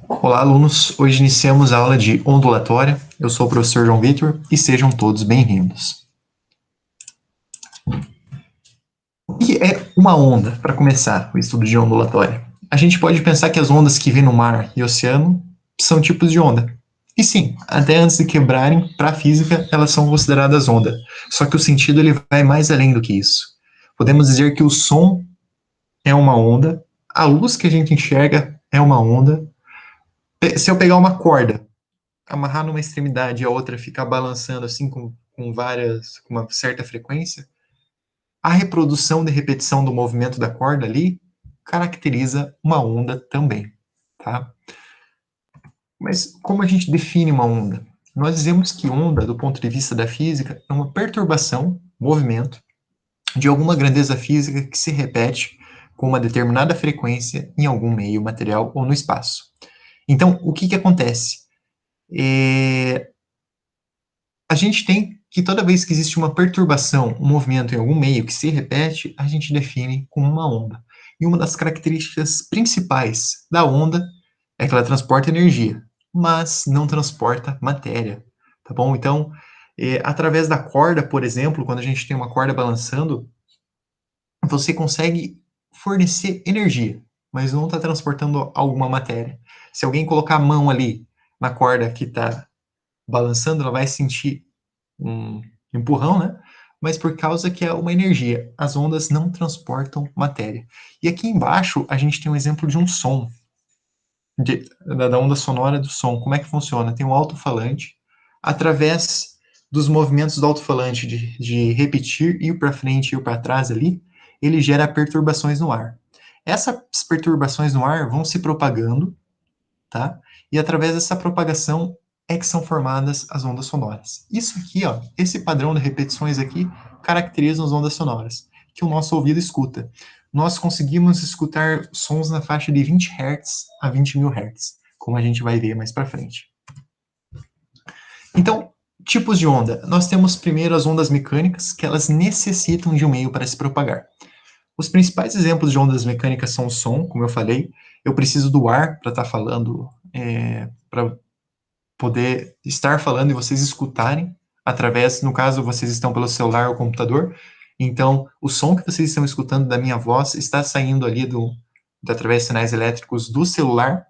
Olá, alunos. Hoje iniciamos a aula de ondulatória. Eu sou o professor João Vitor e sejam todos bem-vindos. O que é uma onda, para começar o estudo de ondulatória? A gente pode pensar que as ondas que vêm no mar e oceano são tipos de onda. E sim, até antes de quebrarem, para a física, elas são consideradas onda. Só que o sentido ele vai mais além do que isso. Podemos dizer que o som é uma onda, a luz que a gente enxerga é uma onda. Se eu pegar uma corda, amarrar numa extremidade e a outra ficar balançando assim com uma certa frequência, a reprodução de repetição do movimento da corda ali caracteriza uma onda também, tá? Mas como a gente define uma onda? Nós dizemos que onda, do ponto de vista da física, é uma perturbação, movimento, de alguma grandeza física que se repete com uma determinada frequência em algum meio material ou no espaço. Então, o que acontece? A gente tem que toda vez que existe uma perturbação, um movimento em algum meio que se repete, a gente define como uma onda. E uma das características principais da onda é que ela transporta energia, mas não transporta matéria, tá bom? Então, através da corda, por exemplo, quando a gente tem uma corda balançando, você consegue fornecer energia, mas não está transportando alguma matéria. Se alguém colocar a mão ali na corda que está balançando, ela vai sentir um empurrão, né? Mas por causa que é uma energia. As ondas não transportam matéria. E aqui embaixo a gente tem um exemplo de um som, da onda sonora do som. Como é que funciona? Tem um alto-falante, através dos movimentos do alto-falante de repetir, ir para frente, ir para trás ali, ele gera perturbações no ar. Essas perturbações no ar vão se propagando, tá? E através dessa propagação é que são formadas as ondas sonoras. Isso aqui, ó, esse padrão de repetições aqui caracteriza as ondas sonoras que o nosso ouvido escuta. Nós conseguimos escutar sons na faixa de 20 Hz a 20.000 Hz, como a gente vai ver mais para frente. Então, tipos de onda. Nós temos primeiro as ondas mecânicas, que elas necessitam de um meio para se propagar. Os principais exemplos de ondas mecânicas são o som, como eu falei. Eu preciso do ar para estar falando, para poder estar falando e vocês escutarem através, no caso, vocês estão pelo celular ou computador, então o som que vocês estão escutando da minha voz está saindo ali através de sinais elétricos do celular,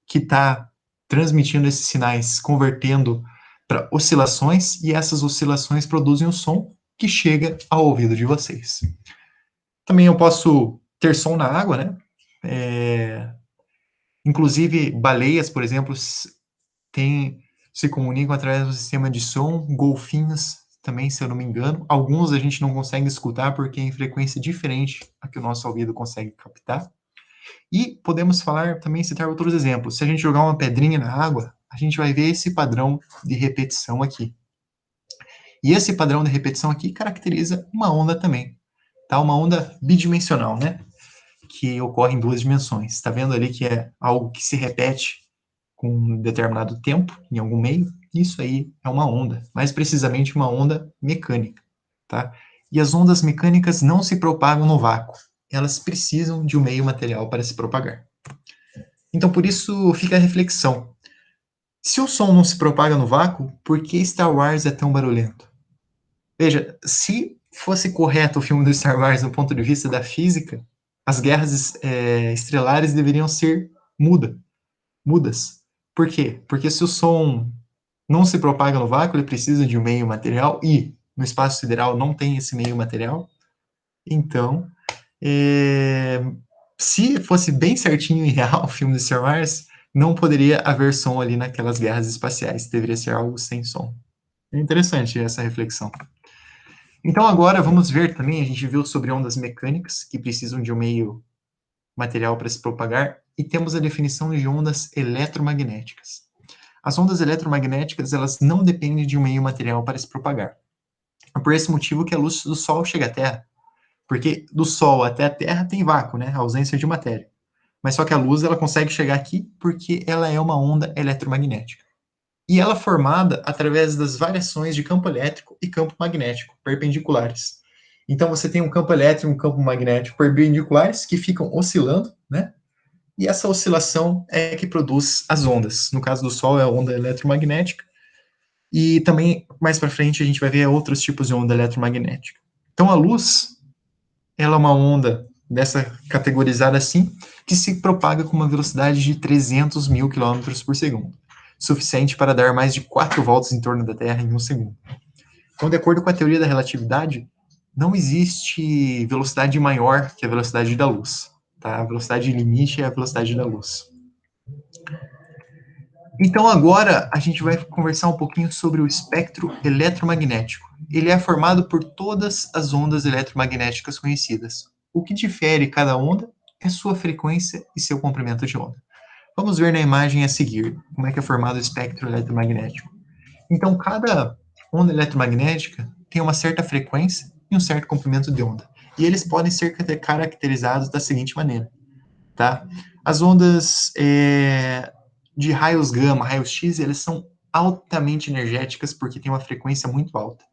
que está transmitindo esses sinais, convertendo para oscilações, e essas oscilações produzem o som que chega ao ouvido de vocês. Também eu posso ter som na água, né? Inclusive, baleias, por exemplo, se comunicam através do sistema de som, golfinhos também, se eu não me engano. Alguns a gente não consegue escutar porque é em frequência diferente a que o nosso ouvido consegue captar. E podemos falar também, citar outros exemplos. Se a gente jogar uma pedrinha na água, a gente vai ver esse padrão de repetição aqui. E esse padrão de repetição aqui caracteriza uma onda também, tá? Uma onda bidimensional, né? Que ocorre em duas dimensões. Está vendo ali que é algo que se repete com um determinado tempo, em algum meio? Isso aí é uma onda, mais precisamente uma onda mecânica, tá? E as ondas mecânicas não se propagam no vácuo, elas precisam de um meio material para se propagar. Então, por isso fica a reflexão. Se o som não se propaga no vácuo, por que Star Wars é tão barulhento? Veja, se fosse correto o filme do Star Wars do ponto de vista da física, as guerras estrelares deveriam ser mudas. Por quê? Porque se o som não se propaga no vácuo, ele precisa de um meio material, e no espaço sideral não tem esse meio material. Então, se fosse bem certinho e real o filme de Star Wars, não poderia haver som ali naquelas guerras espaciais, deveria ser algo sem som. É interessante essa reflexão. Então agora vamos ver também, a gente viu sobre ondas mecânicas, que precisam de um meio material para se propagar, e temos a definição de ondas eletromagnéticas. As ondas eletromagnéticas, elas não dependem de um meio material para se propagar. É por esse motivo que a luz do Sol chega à Terra. Porque do Sol até a Terra tem vácuo, né? A ausência de matéria. Mas só que a luz, ela consegue chegar aqui porque ela é uma onda eletromagnética. E ela é formada através das variações de campo elétrico e campo magnético, perpendiculares. Então você tem um campo elétrico e um campo magnético perpendiculares que ficam oscilando, né? e essa oscilação é que produz as ondas. No caso do Sol é a onda eletromagnética, e também mais para frente a gente vai ver outros tipos de onda eletromagnética. Então a luz, ela é uma onda dessa categorizada assim, que se propaga com uma velocidade de 300 mil quilômetros por segundo, suficiente para dar mais de 4 voltas em torno da Terra em um segundo. Então, de acordo com a teoria da relatividade, não existe velocidade maior que a velocidade da luz. Tá? A velocidade limite é a velocidade da luz. Então, agora a gente vai conversar um pouquinho sobre o espectro eletromagnético. Ele é formado por todas as ondas eletromagnéticas conhecidas. O que difere cada onda é sua frequência e seu comprimento de onda. Vamos ver na imagem a seguir como é que é formado o espectro eletromagnético. Então, cada onda eletromagnética tem uma certa frequência e um certo comprimento de onda. E eles podem ser caracterizados da seguinte maneira, tá? As ondas de raios gama, raios X, elas são altamente energéticas porque tem uma frequência muito alta.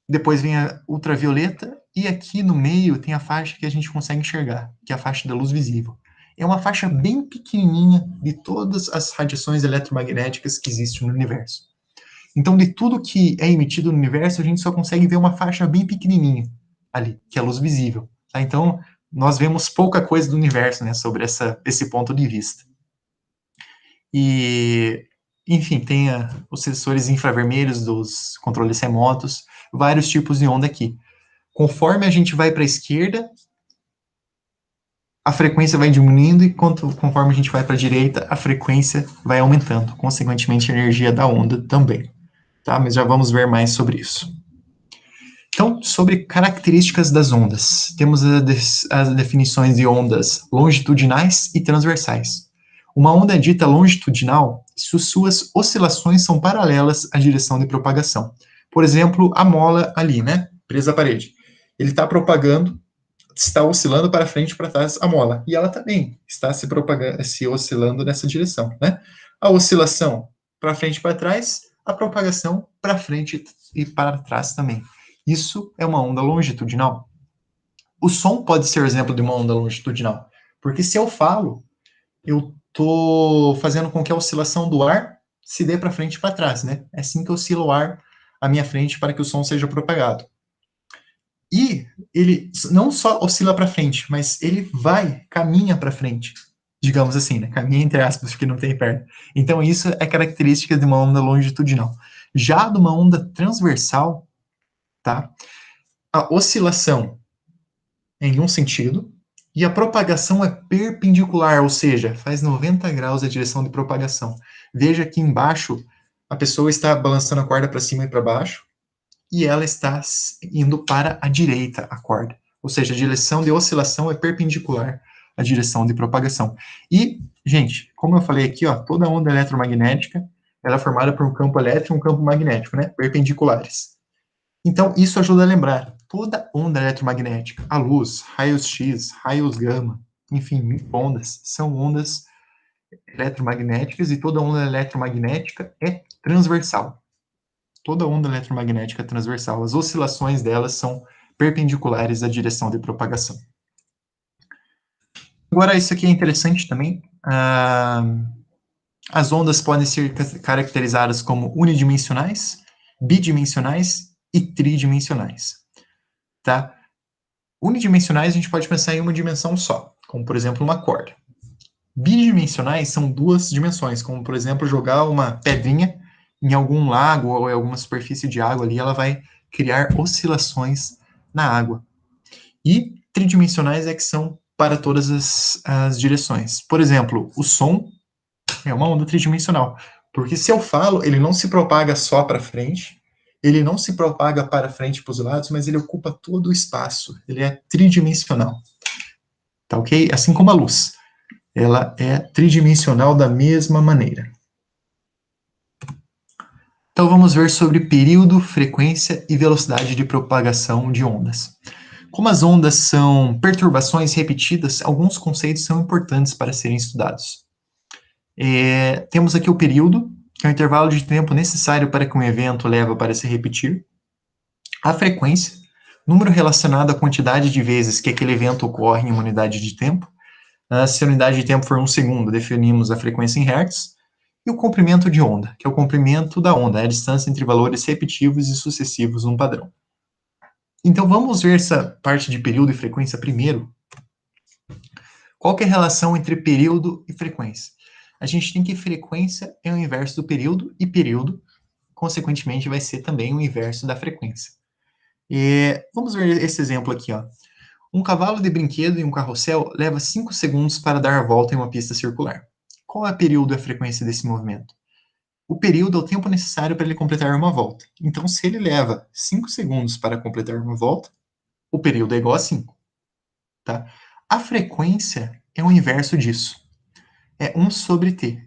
Depois vem a ultravioleta e aqui no meio tem a faixa que a gente consegue enxergar, que é a faixa da luz visível. É uma faixa bem pequenininha de todas as radiações eletromagnéticas que existem no universo. Então, de tudo que é emitido no universo, a gente só consegue ver uma faixa bem pequenininha ali, que é a luz visível. Tá? Então, nós vemos pouca coisa do universo, né, sobre esse ponto de vista. E, enfim, tem os sensores infravermelhos dos controles remotos, vários tipos de onda aqui. Conforme a gente vai para a esquerda, a frequência vai diminuindo e conforme a gente vai para a direita, a frequência vai aumentando, consequentemente a energia da onda também. Tá? Mas já vamos ver mais sobre isso. Então, sobre características das ondas, temos as definições de ondas longitudinais e transversais. Uma onda é dita longitudinal se suas oscilações são paralelas à direção de propagação. Por exemplo, a mola ali, né, presa à parede. Ele está propagando, está oscilando para frente e para trás a mola, e ela também está se oscilando nessa direção, né? A oscilação para frente e para trás, a propagação para frente e para trás também. Isso é uma onda longitudinal. O som pode ser exemplo de uma onda longitudinal, porque se eu falo, eu estou fazendo com que a oscilação do ar se dê para frente e para trás, né? É assim que oscila o ar à minha frente para que o som seja propagado. E ele não só oscila para frente, mas ele caminha para frente, digamos assim, né? Caminha entre aspas, porque não tem perna. Então isso é característica de uma onda longitudinal. Já de uma onda transversal, tá? A oscilação é em um sentido e a propagação é perpendicular, ou seja, faz 90 graus a direção de propagação. Veja aqui embaixo, a pessoa está balançando a corda para cima e para baixo, e ela está indo para a direita, a corda. Ou seja, a direção de oscilação é perpendicular à direção de propagação. E, gente, como eu falei aqui, ó, toda onda eletromagnética ela é formada por um campo elétrico e um campo magnético, né, perpendiculares. Então, isso ajuda a lembrar, toda onda eletromagnética, a luz, raios X, raios gama, enfim, ondas, são ondas eletromagnéticas e toda onda eletromagnética é transversal. Toda onda eletromagnética é transversal. As oscilações delas são perpendiculares à direção de propagação. Agora, isso aqui é interessante também. As ondas podem ser caracterizadas como unidimensionais, bidimensionais e tridimensionais. Tá? Unidimensionais a gente pode pensar em uma dimensão só, como por exemplo uma corda. Bidimensionais são duas dimensões, como por exemplo jogar uma pedrinha em algum lago ou em alguma superfície de água ali, ela vai criar oscilações na água. E tridimensionais é que são para todas as direções. Por exemplo, o som é uma onda tridimensional, porque se eu falo, ele não se propaga só para frente, ele não se propaga para frente e para os lados, mas ele ocupa todo o espaço, ele é tridimensional. Tá ok? Assim como a luz, ela é tridimensional da mesma maneira. Então vamos ver sobre período, frequência e velocidade de propagação de ondas. Como as ondas são perturbações repetidas, alguns conceitos são importantes para serem estudados. Temos aqui o período, que é o intervalo de tempo necessário para que um evento leve para se repetir. A frequência, número relacionado à quantidade de vezes que aquele evento ocorre em uma unidade de tempo. Se a unidade de tempo for 1 segundo, definimos a frequência em hertz. E o comprimento de onda, que é o comprimento da onda, a distância entre valores repetitivos e sucessivos num padrão. Então, vamos ver essa parte de período e frequência primeiro. Qual que é a relação entre período e frequência? A gente tem que frequência é o inverso do período, e período, consequentemente, vai ser também o inverso da frequência. Vamos ver esse exemplo aqui, ó. Um cavalo de brinquedo em um carrossel leva 5 segundos para dar a volta em uma pista circular. Qual é o período e a frequência desse movimento? O período é o tempo necessário para ele completar uma volta. Então, se ele leva 5 segundos para completar uma volta, o período é igual a 5. Tá? A frequência é o inverso disso. É 1 sobre t.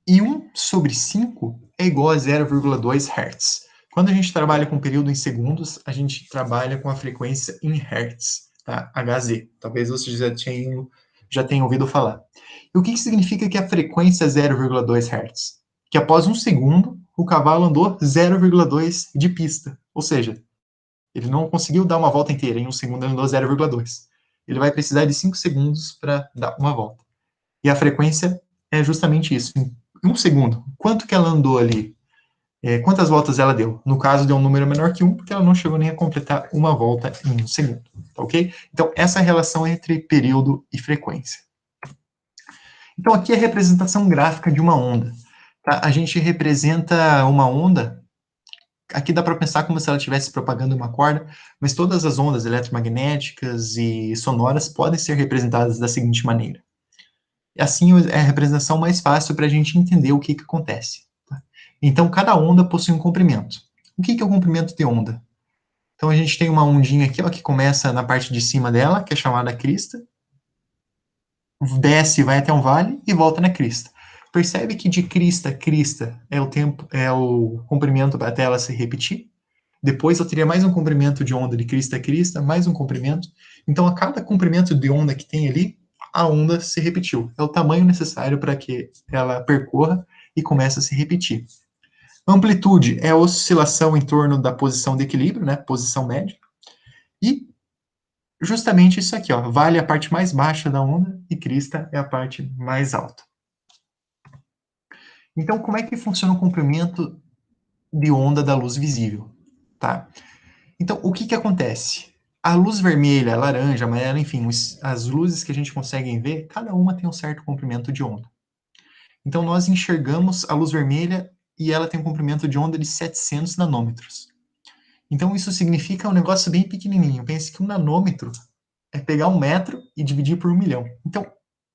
E 1 sobre 5 é igual a 0,2 Hz. Quando a gente trabalha com período em segundos, a gente trabalha com a frequência em Hz, tá? Hz. Talvez vocês já tenham ouvido falar. E o que significa que a frequência é 0,2 Hz? Que após 1 segundo, o cavalo andou 0,2 de pista. Ou seja, ele não conseguiu dar uma volta inteira. Em 1 segundo, ele andou 0,2. Ele vai precisar de 5 segundos para dar uma volta. E a frequência é justamente isso. Em 1 segundo, quanto que ela andou ali? Quantas voltas ela deu? No caso, deu um número menor que 1, porque ela não chegou nem a completar uma volta em 1 segundo. Tá ok? Então, essa é a relação entre período e frequência. Então, aqui é a representação gráfica de uma onda. Tá? A gente representa uma onda. Aqui dá para pensar como se ela estivesse propagando uma corda, mas todas as ondas eletromagnéticas e sonoras podem ser representadas da seguinte maneira. Assim é a representação mais fácil para a gente entender o que acontece. Tá? Então, cada onda possui um comprimento. O que é o comprimento de onda? Então, a gente tem uma ondinha aqui, ó, que começa na parte de cima dela, que é chamada crista, desce, vai até um vale e volta na crista. Percebe que de crista a crista é o comprimento até ela se repetir? Depois eu teria mais um comprimento de onda de crista a crista, mais um comprimento. Então, a cada comprimento de onda que tem ali, a onda se repetiu. É o tamanho necessário para que ela percorra e comece a se repetir. Amplitude é a oscilação em torno da posição de equilíbrio, né? Posição média. E justamente isso aqui, ó, vale a parte mais baixa da onda e crista é a parte mais alta. Então, como é que funciona o comprimento de onda da luz visível? Tá? Então, o que acontece? A luz vermelha, laranja, amarela, enfim, as luzes que a gente consegue ver, cada uma tem um certo comprimento de onda. Então, nós enxergamos a luz vermelha e ela tem um comprimento de onda de 700 nanômetros. Então, isso significa um negócio bem pequenininho. Pense que um nanômetro é pegar 1 metro e dividir por 1 milhão. Então,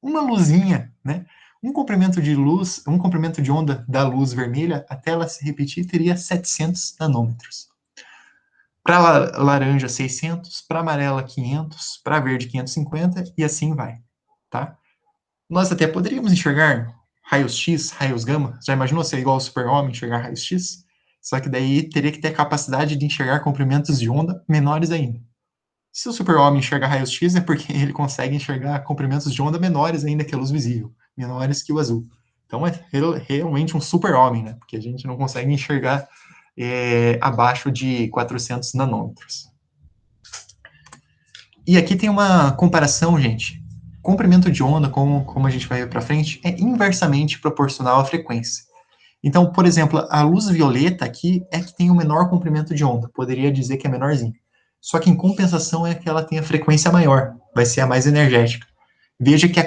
uma luzinha, né? Um comprimento de luz, um comprimento de onda da luz vermelha, até ela se repetir, teria 700 nanômetros. Para laranja 600, para amarela 500, para verde 550 e assim vai, tá? Nós até poderíamos enxergar raios X, raios gama. Já imaginou ser igual ao super-homem, enxergar raios X? Só que daí teria que ter a capacidade de enxergar comprimentos de onda menores ainda. Se o super-homem enxerga raios X, é porque ele consegue enxergar comprimentos de onda menores ainda que a luz visível, menores que o azul. Então é realmente um super-homem, né? Porque a gente não consegue enxergar abaixo de 400 nanômetros. E aqui tem uma comparação, gente. Comprimento de onda, como a gente vai ver para frente, é inversamente proporcional à frequência. Então, por exemplo, a luz violeta aqui é que tem o menor comprimento de onda. Poderia dizer que é menorzinho. Só que em compensação é que ela tem a frequência maior, vai ser a mais energética. Veja que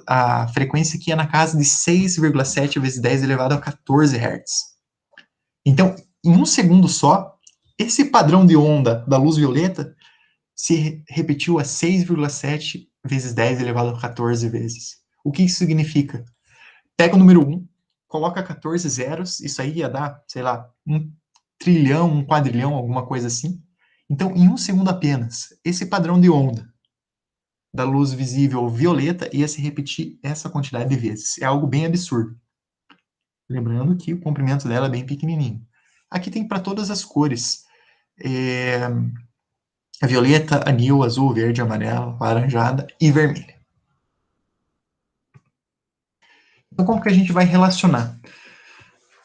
a frequência aqui é na casa de 6,7 vezes 10 elevado a 14 Hz. Então, em um segundo só, esse padrão de onda da luz violeta se repetiu a 6,7 vezes 10 elevado a 14 vezes. O que isso significa? Pega o número 1, coloca 14 zeros, isso aí ia dar, sei lá, 1 trilhão, 1 quadrilhão, alguma coisa assim. Então, em um segundo apenas, esse padrão de onda da luz visível violeta ia se repetir essa quantidade de vezes. É algo bem absurdo. Lembrando que o comprimento dela é bem pequenininho. Aqui tem para todas as cores. Violeta, anil, azul, verde, amarelo, laranjada e vermelha. Então, como que a gente vai relacionar?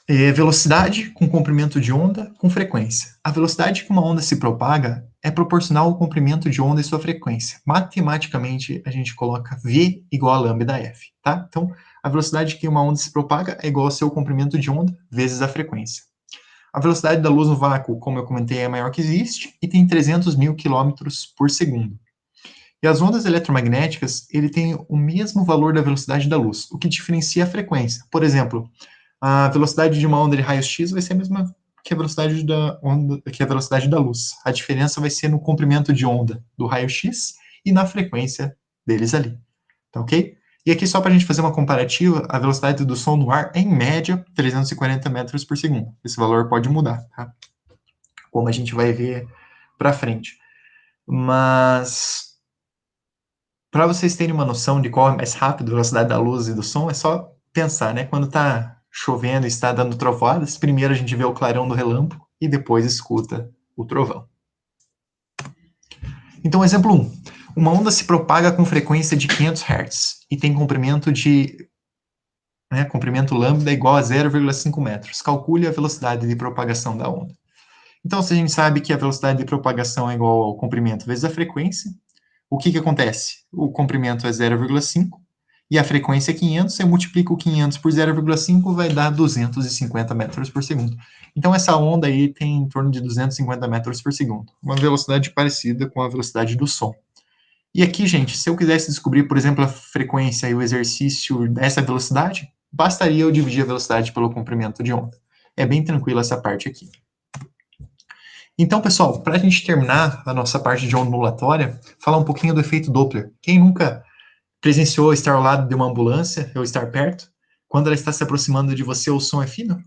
Velocidade com comprimento de onda com frequência. A velocidade que uma onda se propaga é proporcional ao comprimento de onda e sua frequência. Matematicamente, a gente coloca V igual a lambda F, tá? Então, a velocidade que uma onda se propaga é igual ao seu comprimento de onda vezes a frequência. A velocidade da luz no vácuo, como eu comentei, é a maior que existe e tem 300 mil quilômetros por segundo. E as ondas eletromagnéticas, ele tem o mesmo valor da velocidade da luz, o que diferencia a frequência. Por exemplo, a velocidade de uma onda de raio-x vai ser a mesma que a velocidade da onda, que a velocidade da luz. A diferença vai ser no comprimento de onda do raio-x e na frequência deles ali, tá ok? E aqui só para a gente fazer uma comparativa, a velocidade do som no ar é em média 340 metros por segundo. Esse valor pode mudar, tá? Como a gente vai ver para frente. Mas para vocês terem uma noção de qual é mais rápido a velocidade da luz e do som, é só pensar, né? Quando está chovendo e está dando trovoadas, primeiro a gente vê o clarão do relâmpago e depois escuta o trovão. Então, exemplo 1. Uma onda se propaga com frequência de 500 Hz e tem comprimento comprimento lambda igual a 0,5 metros. Calcule a velocidade de propagação da onda. Então, se a gente sabe que a velocidade de propagação é igual ao comprimento vezes a frequência, o que acontece? O comprimento é 0,5 e a frequência é 500, você multiplica o 500 por 0,5, vai dar 250 metros por segundo. Então, essa onda aí tem em torno de 250 metros por segundo, uma velocidade parecida com a velocidade do som. E aqui, gente, se eu quisesse descobrir, por exemplo, a frequência e o exercício dessa velocidade, bastaria eu dividir a velocidade pelo comprimento de onda. É bem tranquilo essa parte aqui. Então, pessoal, para a gente terminar a nossa parte de onda ondulatória, falar um pouquinho do efeito Doppler. Quem nunca presenciou estar ao lado de uma ambulância ou estar perto? Quando ela está se aproximando de você, o som é fino,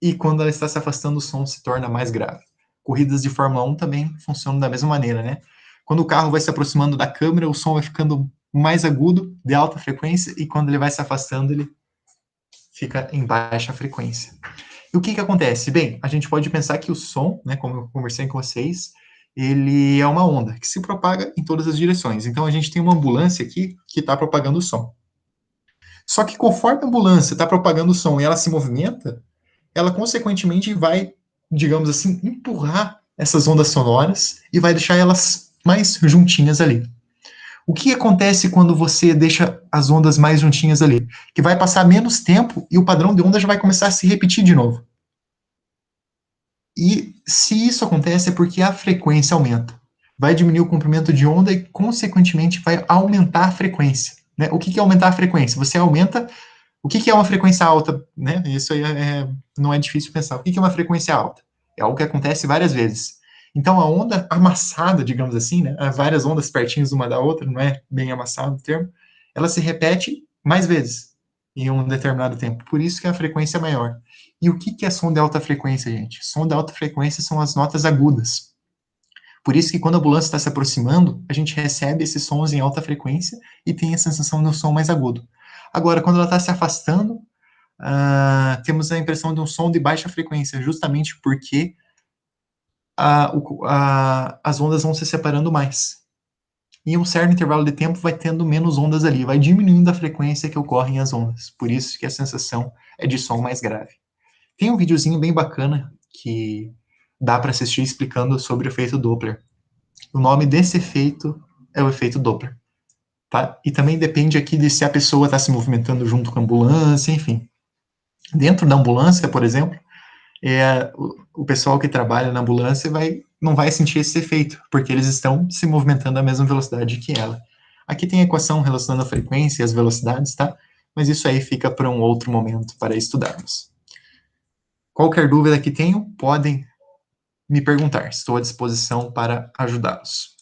e quando ela está se afastando, o som se torna mais grave. Corridas de Fórmula 1 também funcionam da mesma maneira, né? Quando o carro vai se aproximando da câmera, o som vai ficando mais agudo, de alta frequência, e quando ele vai se afastando, ele fica em baixa frequência. E o que acontece? Bem, a gente pode pensar que o som, né, como eu conversei com vocês, ele é uma onda que se propaga em todas as direções. Então, a gente tem uma ambulância aqui que está propagando o som. Só que conforme a ambulância está propagando o som e ela se movimenta, ela consequentemente vai, digamos assim, empurrar essas ondas sonoras e vai deixar elas mais juntinhas ali. O que acontece quando você deixa as ondas mais juntinhas ali? Que vai passar menos tempo e o padrão de onda já vai começar a se repetir de novo. E se isso acontece é porque a frequência aumenta. Vai diminuir o comprimento de onda e, consequentemente, vai aumentar a frequência. Né? O que é aumentar a frequência? Você aumenta. O que é uma frequência alta? Né? Isso aí não é difícil pensar. O que é uma frequência alta? É algo que acontece várias vezes. Então, a onda amassada, digamos assim, né? Várias ondas pertinhas uma da outra, não é bem amassado o termo, ela se repete mais vezes em um determinado tempo. Por isso que a frequência é maior. E o que é som de alta frequência, gente? Som de alta frequência são as notas agudas. Por isso que quando a ambulância está se aproximando, a gente recebe esses sons em alta frequência e tem a sensação de um som mais agudo. Agora, quando ela está se afastando, temos a impressão de um som de baixa frequência, justamente porque as ondas vão se separando mais. E em um certo intervalo de tempo vai tendo menos ondas ali, vai diminuindo a frequência que ocorrem as ondas. Por isso que a sensação é de som mais grave. Tem um videozinho bem bacana que dá para assistir explicando sobre o efeito Doppler. O nome desse efeito é o efeito Doppler. Tá? E também depende aqui de se a pessoa está se movimentando junto com a ambulância, enfim. Dentro da ambulância, por exemplo, o pessoal que trabalha na ambulância não vai sentir esse efeito, porque eles estão se movimentando à mesma velocidade que ela. Aqui tem a equação relacionando a frequência e as velocidades, tá? Mas isso aí fica para um outro momento para estudarmos. Qualquer dúvida que tenham, podem me perguntar. Estou à disposição para ajudá-los.